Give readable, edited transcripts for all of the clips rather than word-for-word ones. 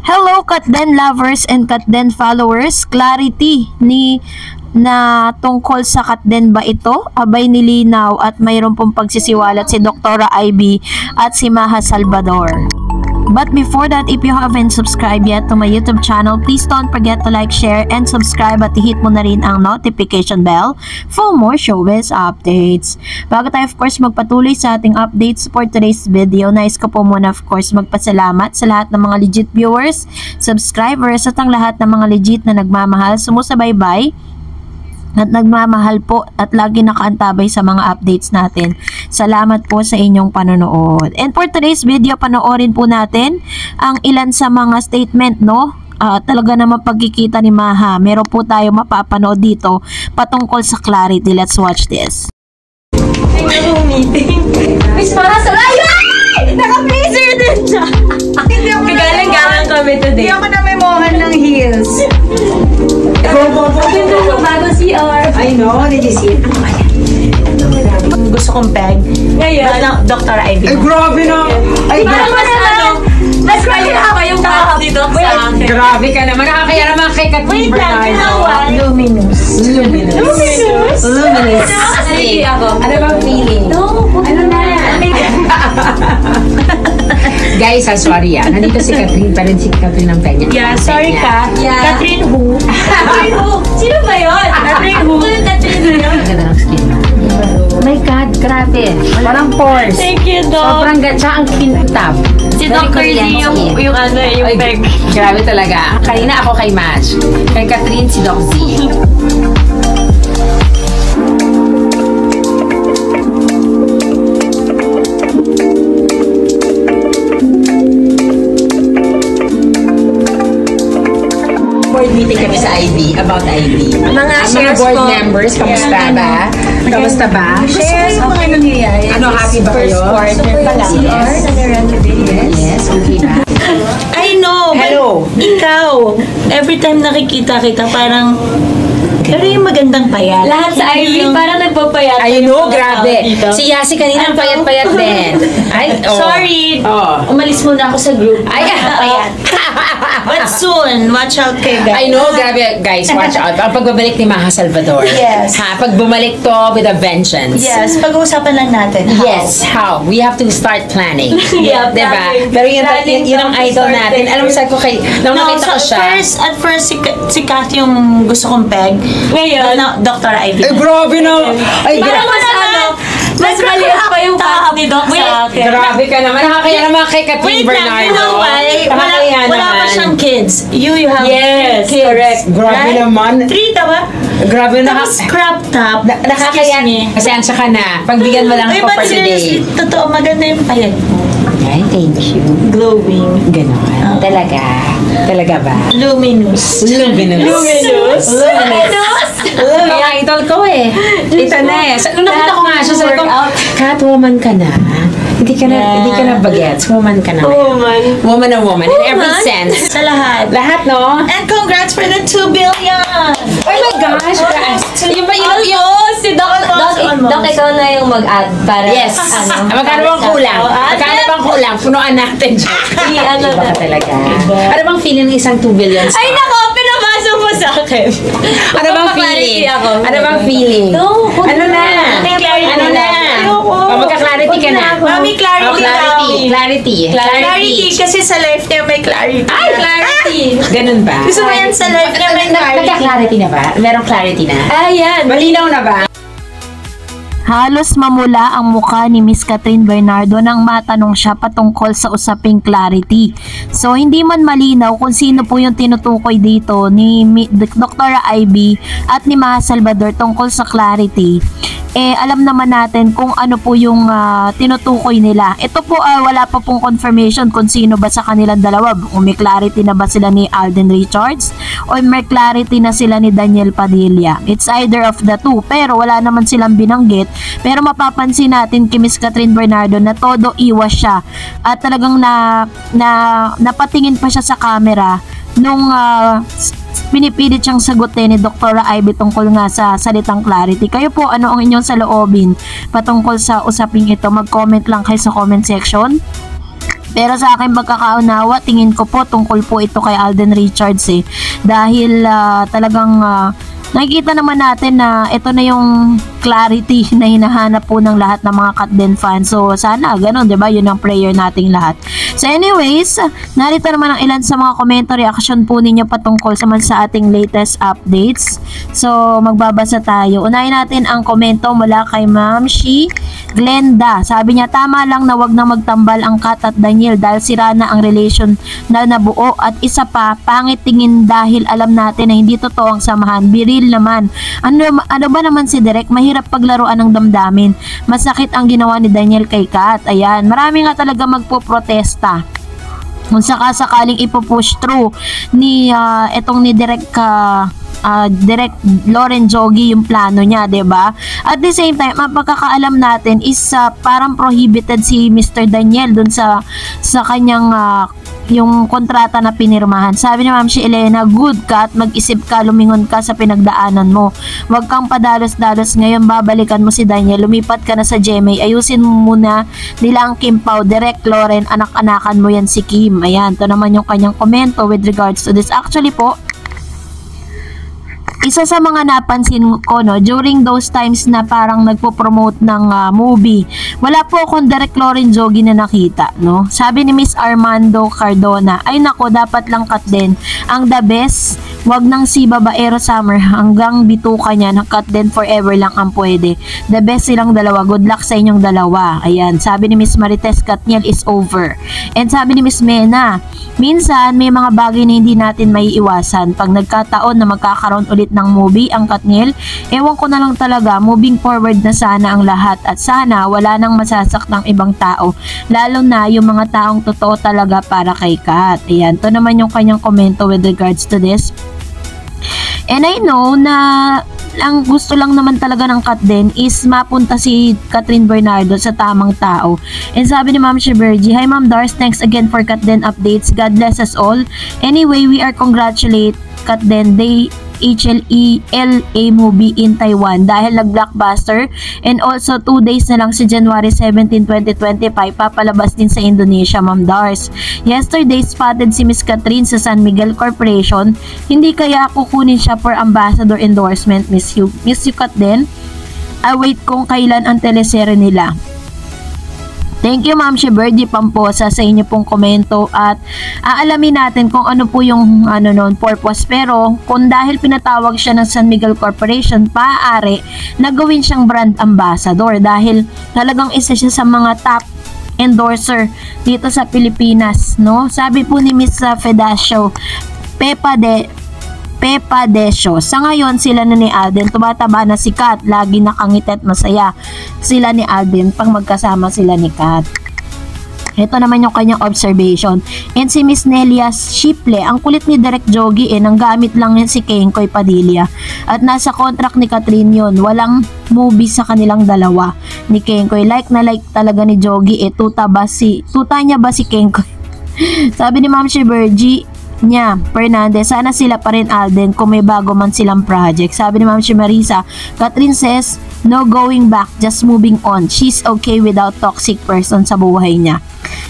Hello Katden lovers and Katden followers, clarity na tungkol sa Katden ba ito? Abay nilinaw at mayroon pong pagsisiwalat si Dr. Ivy at si Maha Salvador. But before that, if you haven't subscribed yet to my YouTube channel, please don't forget to like, share, and subscribe at hit mo na rin ang notification bell for more showbiz updates. Bago tayo of course magpatuloy sa ating updates for today's video, nais ko po muna of course magpasalamat sa lahat ng mga legit viewers, subscribers at ang lahat ng mga legit na nagmamahal, sumusubaybay at nagmamahal po at lagi nakaantabay sa mga updates natin. Salamat po sa inyong panonood. And for today's video, panoorin po natin ang ilan sa mga statement, no? Talaga naman pagkikita ni Maha. Meron po tayo mapapanood dito patungkol sa clarity. Let's watch this. Meeting. Miss Maha Salvador! Naka-freezer din siya! Kagalang-galang kami today. Hindi ako namemohan ng heels. Ganda ng bago CR. I know, did you see it? Gusto kong peg. Ngayon, Dr. Ivy. Ay, grabe na! Ay, Parang mas malina pa yung tawag ni Doc sa akin. grabe ka naman. Nakakaya naman kay Catherine Bernardo. Luminous. Sige. Ano bang feeling? Ano na? Guys, sorry nandito si Catherine pa rin si Catherine ng Peña. Yeah, sorry ka. Catherine who? Catherine who? Sino ba yun? Catherine who? Catherine who? Ang ganda ng skin. My God, grabe. Walang pores. Thank you, Doc. Sobrang ganda ang kintab. Si Doc Crazy yung peg. Grabe talaga. Kanina ako kay Match. Kay Catherine, si Doc Z. Board meeting kami sa IB, about IB. Mga shares board po. members, kamusta ba? Kamusta ba? Shares po mga nangyayari. Ano, happy ba kayo? First quarter pa lang. Yes, okay ba? I know. Hello. Ikaw, every time nakikita kita, parang pero yung magandang payat. Lahat sa IB, parang nagpapayat. I know, grabe. Si Yasi kanina Ano? payat-payat din. Ay, Sorry. Oh. Umalis muna ako sa group. Ay, Payat. But soon, watch out kay guys. I know, grabe, guys, watch out. Ang pagbabalik ni Maha Salvador. Yes. Ha, pag bumalik to with a vengeance. Yes, pag-uusapan lang natin. How? Yes, how? We have to start planning. Yeah, diba? planning. Pero yun ang Planning idol to natin. start Alam mo, sabi ko kay, nung nakita ko siya. At first, si Kat yung gusto kong peg. Ngayon, Dr. Ivy. Ay, grabe na. Ay, Parang mas maliit pa yung pag ni Doc sa akin. Grabe ka naman. Nakakaya naman kay Catherine Wait lang, Bernardo. you know why? Wala pa siyang kids. You have Yes, kids. correct. Grabe Right? naman. 3, tama? Grabe na. Tapos crop top. Nakakaya. Excuse me. Kasi ansya ka na. Pagbigyan mo lang Uy, ako but for seriously, today. totoo, maganda yung payag mo. Ay, thank you. Glowing. Ganon. Talaga. Talaga ba? Luminous. Luminous. Luminous. Kaya idol ko eh. Ito na eh. Nung nakita ko nga siya, sabi ko, Catwoman ka na. Hindi ka na bagets. Woman ka na. Woman na woman. In every sense. Sa lahat. Lahat, no? And congrats for the 2 billion! Oh my gosh, guys. Yung ba Si Doc, ikaw na yung mag-add para Yes. Magkano bang kulang? Magkano bang kulang? Punuan natin dyan. Ano Iba na? ka talaga. Ano bang feeling ng isang 2 billion stock? Ay, nako! Pinabasa mo sa akin. Ano bang feeling? Ano bang feeling? No, Ano na? Ano na? O, magka-clarity ka na. Mami, clarity Oh, clarity. daw. Clarity. Clarity, kasi sa life niya may clarity. Ay, clarity! Ganun ba? Gusto mo yan sa life niya may clarity. Nagka-clarity na ba? Merong clarity na? Ayan. Malinaw na ba? Halos mamula ang mukha ni Miss Catherine Bernardo nang matanong siya patungkol sa usaping clarity. So hindi man malinaw kung sino po yung tinutukoy dito ni Dr. Ivy at ni Maha Salvador tungkol sa clarity. Alam naman natin kung ano po yung tinutukoy nila. Ito po wala pa pong confirmation kung sino ba sa kanilang dalawa. Kung may clarity na ba sila ni Alden Richards o may clarity na sila ni Daniel Padilla. It's either of the two, pero wala naman silang binanggit. Pero mapapansin natin kay Miss Catherine Bernardo na todo iwas siya at talagang napatingin pa siya sa camera nung pinipilit siyang sagutin ni Dr. Ivy tungkol nga sa salitang clarity. Kayo po, ano ang inyong saloobin patungkol sa usaping ito? Mag-comment lang kayo sa comment section. Pero sa akin pagkakaunawa, tingin ko po tungkol po ito kay Alden Richards dahil talagang nakikita naman natin na ito na yung clarity na hinahanap po ng lahat ng mga Katden fans. So sana ganun, 'di ba? Yun ang prayer nating lahat. So anyways, narito naman ang ilan sa mga komento, reaction po ninyo patungkol sa ating latest updates. So magbabasa tayo. Unahin natin ang komento mula kay Ma'am Shi Glenda. Sabi niya, tama lang na wag na magtambal ang Kat at Daniel dahil sira na ang relation na nabuo, at isa pa, pangit tingin dahil alam natin na hindi totoo ang samahan. Biril naman. Ano ba naman si Direk? Mahirap paglaruan ng damdamin. Masakit ang ginawa ni Daniel kay Kat. Ayan, marami nga talaga magpo-protesta kung sakaling ipo-push through ni etong ni Direk Direk Loren Jogi yung plano niya, 'di ba? At the same time, ang pagkakaalam natin is parang prohibited si Mr. Daniel dun sa kanyang yung kontrata na pinirmahan. Sabi ni Ma'am si Elena, good ka at mag-isip ka, lumingon ka sa pinagdaanan mo. Huwag kang padalos-dalos ngayon, babalikan mo si Daniel, lumipat ka na sa GMA, ayusin mo muna nila ang Kim Pao, Direk Loren, anak-anakan mo yan si Kim. Ayan, to naman yung kanyang komento with regards to this. Actually po, isa sa mga napansin ko, no, during those times na parang nagpo-promote ng movie, wala po akong Direk Loren Jogi na nakita, no. Sabi ni Miss Armando Cardona, ay nako, dapat lang Katden ang the best, wag nang si Babaero Summer hanggang bituka niya, na Katden forever lang ang pwede. The best silang dalawa, good luck sa inyong dalawa. Ayan, sabi ni Miss Marites, Katniel is over. And sabi ni Miss Mena, minsan may mga bagay na hindi natin maiiwasan. Pag nagkataon na magkakaroon ulit ng movie ang Katniel, ewan ko na lang talaga, moving forward na sana ang lahat, at sana wala nang masasaktang ibang tao, lalo na yung mga taong totoo talaga para kay Kat. Ayan, to naman yung kanyang komento with regards to this. And I know na ang gusto lang naman talaga ng Katden is mapunta si Catherine Bernardo sa tamang tao. And sabi ni Ma'am Shiberji, hi Ma'am Dars, thanks again for Katden updates. God bless us all. Anyway, we are congratulate Katden Day HLA movie in Taiwan dahil nag-blockbuster, and also 2 days na lang si January 17, 2025 papalabas din sa Indonesia, Ma'am Dars. Yesterday spotted si Miss Catherine sa San Miguel Corporation, hindi kaya kukunin siya for ambassador endorsement. Miss you Katden, await kung kailan ang teleserye nila. Thank you Ma'am Shiberdi Pamposa sa inyo pong komento, at aalamin natin kung ano po yung purpose. Pero kung dahil pinatawag siya ng San Miguel Corporation, maaari na gawin siyang brand ambassador dahil talagang isa siya sa mga top endorser dito sa Pilipinas, no? Sabi po ni Miss Fedacio, Pepa Desio, sa ngayon sila na ni Alden, tumataba na si Kat, lagi nakangiti at masaya sila ni Alden pang magkasama sila ni Kat. Ito naman yung kanyang observation. And si Miss Nelia Shiple, ang kulit ni Direk Jogi nang gamit lang yan si Kengkoy Padilla, at nasa contract ni Catherine yun, walang movie sa kanilang dalawa ni Kengkoy. Like na like talaga ni Jogi, tuta niya ba si Kengkoy? Sabi ni Ma'am Shiberji niya, Fernandez, sana sila pa rin Alden kung may bago man silang project. Sabi ni Ma'am Marisa, Catherine says, no going back, just moving on. She's okay without toxic person sa buhay niya.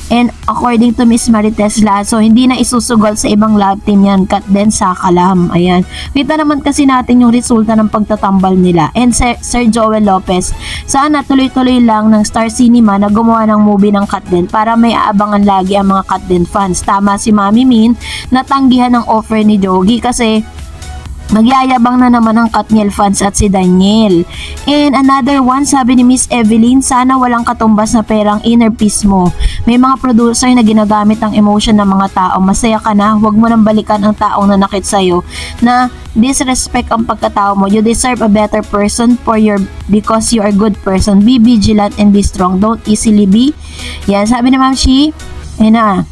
And according to Miss Marites Lasso, hindi na isusugol sa ibang love team yan, Katden sa kalam. Ayan. Kita naman kasi natin yung resulta ng pagtatambal nila. And Sir Joel Lopez, sana tuloy-tuloy lang ng Star Cinema na gumawa ng movie ng Katden para may aabangan lagi ang mga Katden fans. Tama si Mami Min, natanggihan ng offer ni Jogi kasi magyayabang na naman ang Katniel fans at si Daniel. And another one, sabi ni Miss Evelyn, sana walang katumbas na perang inner peace mo. May mga producer na ginagamit ang emotion ng mga tao. Masaya ka na, huwag mo nang balikan ang taong nanakit sa'yo na disrespect ang pagkatao mo. You deserve a better person because you are a good person. Be vigilant and be strong. Don't easily be. Yan, sabi ni Ma'am Shi. Yan na.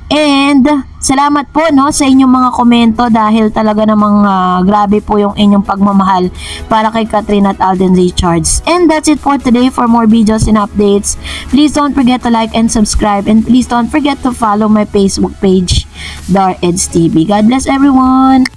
And salamat po sa inyong mga komento dahil talaga namang grabe po yung inyong pagmamahal para kay Catherine at Alden Richards. And that's it for today. For more videos and updates, please don't forget to like and subscribe, and please don't forget to follow my Facebook page, Dar Eds TV. God bless everyone!